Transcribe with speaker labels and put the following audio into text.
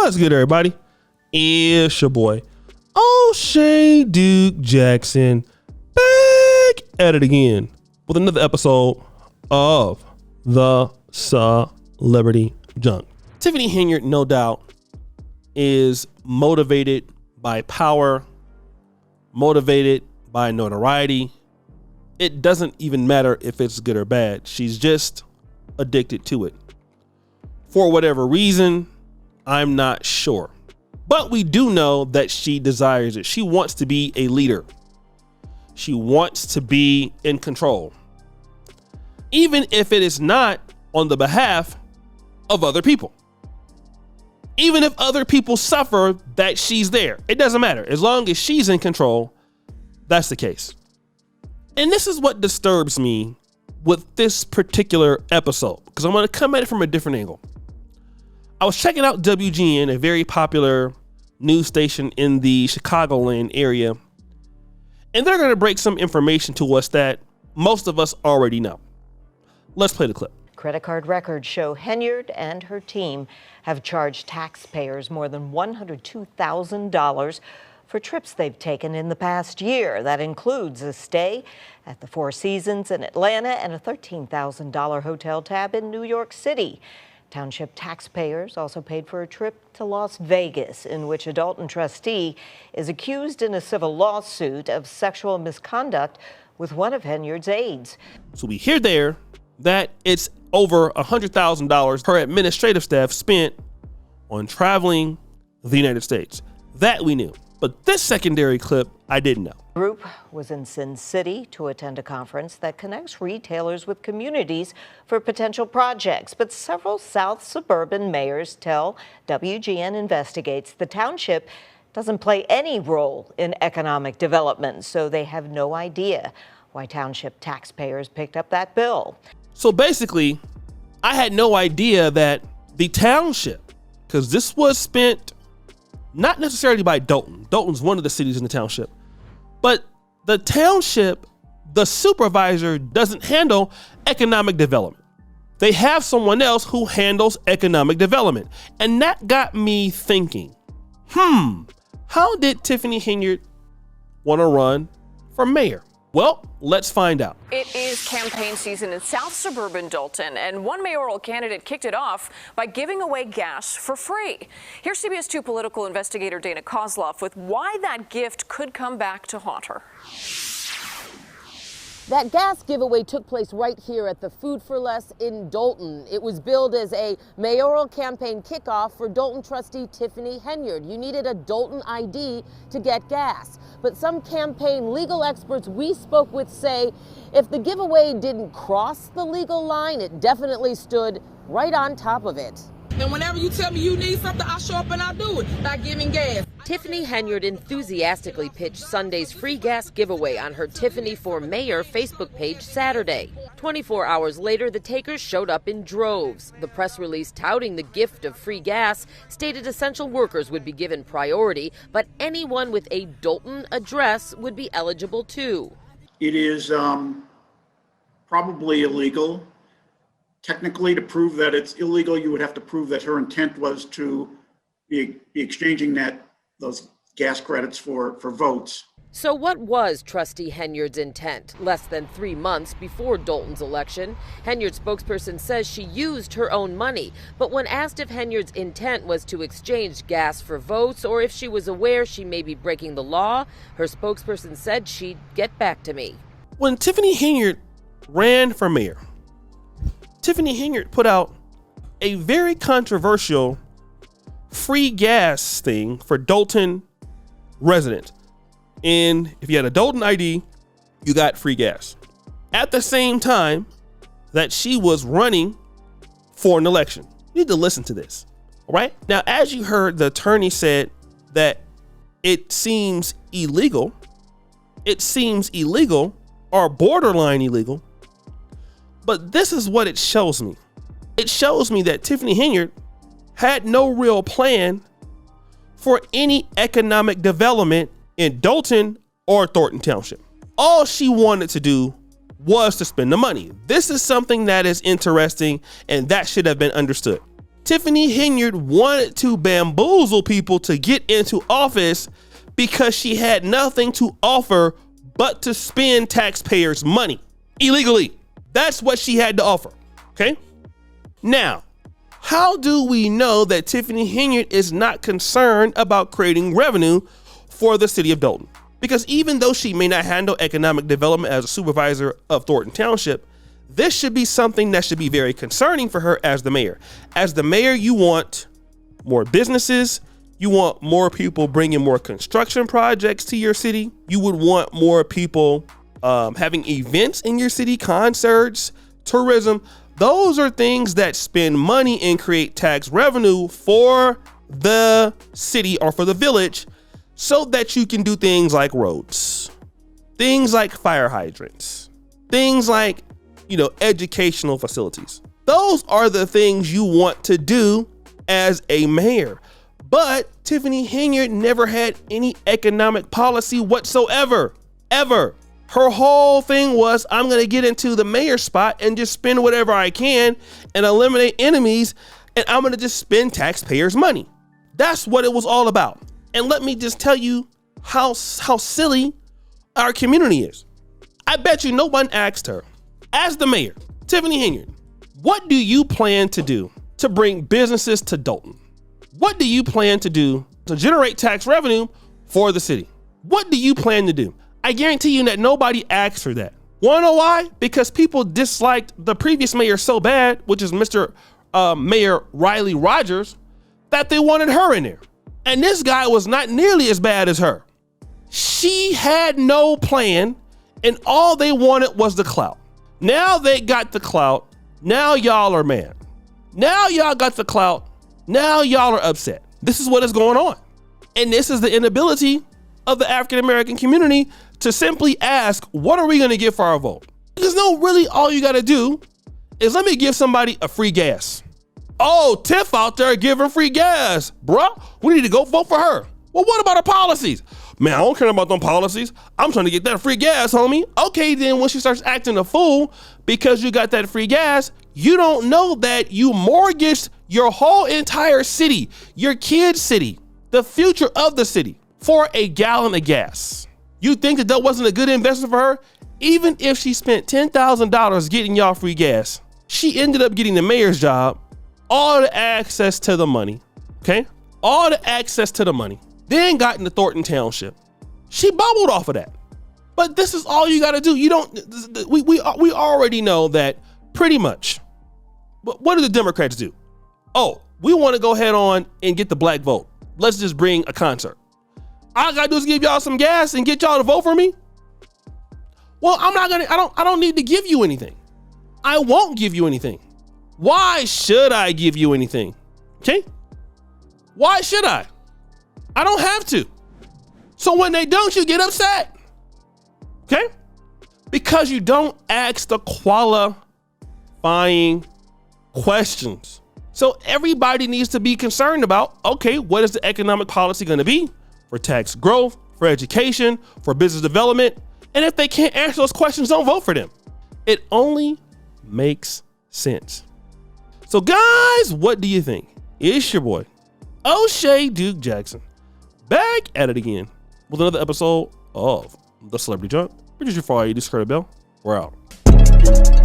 Speaker 1: What's good, everybody? It's your boy, O'Shea Duke Jackson, back at it again with another episode of the Celebrity Junk. Tiffany Henyard, no doubt, is motivated by power, motivated by notoriety. It doesn't even matter if it's good or bad. She's just addicted to it. For whatever reason, I'm not sure. But we do know that she desires it. She wants to be a leader. She wants to be in control. Even if it is not on the behalf of other people. Even if other people suffer, that she's there. It doesn't matter. As long as she's in control, that's the case. And this is what disturbs me with this particular episode, because I'm going to come at it from a different angle. I was checking out WGN, a very popular news station in the Chicagoland area, and they're going to break some information to us that most of us already know. Let's play the clip.
Speaker 2: Credit card records show Henyard and her team have charged taxpayers more than $102,000 for trips they've taken in the past year. That includes a stay at the Four Seasons in Atlanta and a $13,000 hotel tab in New York City. Township taxpayers also paid for a trip to Las Vegas, in which a Dolton trustee is accused in a civil lawsuit of sexual misconduct with one of Henyard's aides.
Speaker 1: So we hear there that it's over $100,000 her administrative staff spent on traveling the United States. That we knew. But this secondary clip, I didn't know.
Speaker 2: The group was in Sin City to attend a conference that connects retailers with communities for potential projects. But several South suburban mayors tell WGN Investigates the township doesn't play any role in economic development, so they have no idea why township taxpayers picked up that bill.
Speaker 1: So basically, I had no idea that the township, because this was spent not necessarily by Dolton. Dolton's one of the cities in the township. But the township, the supervisor doesn't handle economic development. They have someone else who handles economic development. And that got me thinking, how did Tiffany Henyard want to run for mayor? Well, let's find out.
Speaker 3: It is campaign season in South suburban Dolton, and one mayoral candidate kicked it off by giving away gas for free. Here's CBS 2 political investigator Dana Kozloff with why that gift could come back to haunt her.
Speaker 4: That gas giveaway took place right here at the Food for Less in Dolton. It was billed as a mayoral campaign kickoff for Dolton trustee Tiffany Henyard. You needed a Dolton ID to get gas. But some campaign legal experts we spoke with say if the giveaway didn't cross the legal line, it definitely stood right on top of it.
Speaker 5: And whenever you tell me you need something, I show up and I do it by giving gas.
Speaker 4: Tiffany Henyard enthusiastically pitched Sunday's free gas giveaway on her Tiffany for Mayor Facebook page Saturday. 24 hours later, the takers showed up in droves. The press release touting the gift of free gas stated essential workers would be given priority, but anyone with a Dolton address would be eligible too.
Speaker 6: It is probably illegal. Technically, to prove that it's illegal, you would have to prove that her intent was to be exchanging those gas credits for votes.
Speaker 4: So what was trustee Henyard's intent? Less than 3 months before Dolton's election, Henyard's spokesperson says she used her own money. But when asked if Henyard's intent was to exchange gas for votes or if she was aware she may be breaking the law, her spokesperson said she'd get back to me.
Speaker 1: When Tiffany Henyard ran for mayor, Tiffany Henyard put out a very controversial free gas thing for Dolton residents. And if you had a Dolton ID, you got free gas. At the same time that she was running for an election. You need to listen to this, all right? Now, as you heard, the attorney said that it seems illegal or borderline illegal. But this is what it shows me. It shows me that Tiffany Henyard had no real plan for any economic development in Dolton or Thornton Township. All she wanted to do was to spend the money. This is something that is interesting and that should have been understood. Tiffany Henyard wanted to bamboozle people to get into office because she had nothing to offer but to spend taxpayers' money illegally. That's what she had to offer, okay? Now, how do we know that Tiffany Henyard is not concerned about creating revenue for the city of Dolton? Because even though she may not handle economic development as a supervisor of Thornton Township, this should be something that should be very concerning for her as the mayor. As the mayor, you want more businesses. You want more people bringing more construction projects to your city. You would want more people having events in your city, concerts, tourism. Those are things that spend money and create tax revenue for the city or for the village so that you can do things like roads, things like fire hydrants, things like, educational facilities. Those are the things you want to do as a mayor. But Tiffany Henyard never had any economic policy whatsoever, ever. Her whole thing was, I'm going to get into the mayor spot and just spend whatever I can and eliminate enemies, and I'm going to just spend taxpayers' money. That's what it was all about. And let me just tell you how silly our community is. I bet you no one asked her, as the mayor, Tiffany Henyard, what do you plan to do to bring businesses to Dolton? What do you plan to do to generate tax revenue for the city? What do you plan to do? I guarantee you that nobody asked her that. Wanna know why? Because people disliked the previous mayor so bad, which is Mr. Mayor Riley Rogers, that they wanted her in there. And this guy was not nearly as bad as her. She had no plan, and all they wanted was the clout. Now they got the clout. Now y'all are mad. Now y'all got the clout. Now y'all are upset. This is what is going on. And this is the inability of the African-American community to simply ask, what are we going to get for our vote? Because no, really all you got to do is let me give somebody a free gas. Oh, Tiff out there giving free gas, bruh. We need to go vote for her. Well, what about her policies? Man, I don't care about them policies. I'm trying to get that free gas, homie. Okay, then when she starts acting a fool because you got that free gas, you don't know that you mortgaged your whole entire city, your kid's city, the future of the city for a gallon of gas. You think that wasn't a good investment for her? Even if she spent $10,000 getting y'all free gas, she ended up getting the mayor's job, all the access to the money, okay? All the access to the money. Then got into Thornton Township. She bubbled off of that. But this is all you got to do. You don't. We already know that pretty much. But what do the Democrats do? Oh, we want to go head on and get the black vote. Let's just bring a concert. All I gotta do is give y'all some gas and get y'all to vote for me. Well, I don't need to give you anything. I won't give you anything. Why should I give you anything? Okay? Why should I? I don't have to. So when they don't, you get upset. Okay? Because you don't ask the qualifying questions. So everybody needs to be concerned about, okay, what is the economic policy going to be for tax growth, for education, for business development? And if they can't answer those questions, don't vote for them. It only makes sense. So guys, what do you think? It's your boy, O'Shea Duke Jackson, back at it again with another episode of The Celebrity Junk. We're just your 4 discredit bell. We're out.